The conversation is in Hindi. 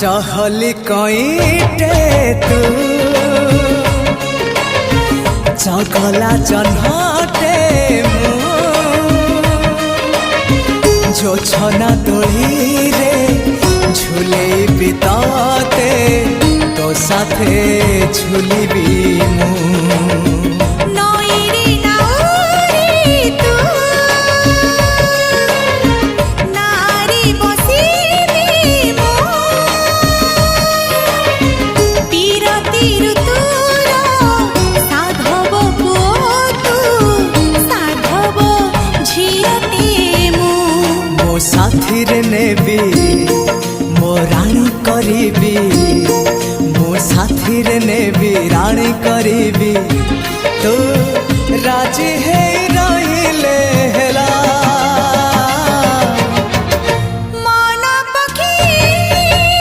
चहली कईटे तू चगला चन्हटे जो छना दोली रे झूले बिताते तो साथे झूली भी साथी रे नेबी मो रानी करीबी मो साथी रे नेबी रानी करीबी तो राजी है।